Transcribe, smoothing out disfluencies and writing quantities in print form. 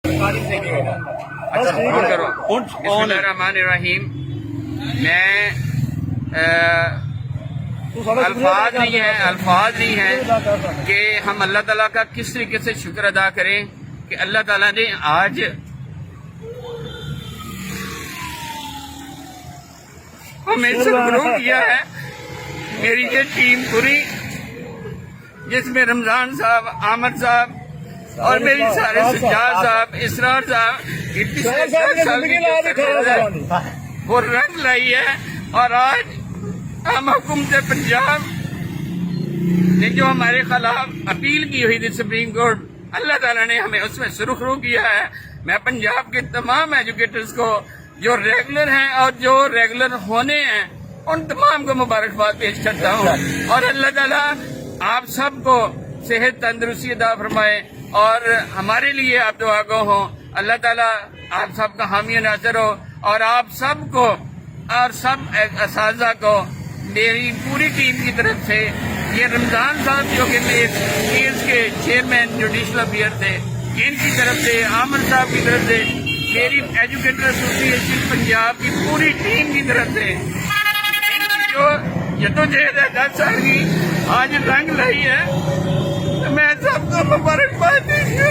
بسم اللہ الرحمن الرحیم. میں الفاظ نہیں ہیں کہ ہم اللہ تعالیٰ کا کس طریقے سے شکر ادا کریں کہ اللہ تعالیٰ نے آج ہمیں سرفراز کیا ہے. میری یہ ٹیم پوری جس میں رمضان صاحب، عامر صاحب اور میری سارے سجاد صاحب، اسرار صاحب وہ رنگ لائی ہے. اور آج ہم حکومت پنجاب نے جو ہمارے خلاف اپیل کی ہوئی تھی سپریم کورٹ، اللہ تعالیٰ نے ہمیں اس میں سرخرو کیا ہے. میں پنجاب کے تمام ایجوکیٹرز کو جو ریگولر ہیں اور جو ریگولر ہونے ہیں ان تمام کو مبارکباد پیش کرتا ہوں. اور اللہ تعالیٰ آپ سب کو صحت تندرستی عطا فرمائے اور ہمارے لیے آپ دعا گو ہوں. اللہ تعالیٰ آپ سب کا حامی و ناصر ہو اور آپ سب کو اور سب اساتذہ کو میری پوری ٹیم کی طرف سے، یہ رمضان صاحب جو کہ کیس کے چیئرمین جوڈیشل افیئر تھے، ان کی طرف سے، عامر صاحب کی طرف سے، میری ایجوکیٹر ایسوسی ایشن پنجاب کی پوری ٹیم کی طرف سے ان کی جو جدوجہد ہے 10 سال کی آج رنگ لائی ہے. میں سب کو مبارکباد دیجیے.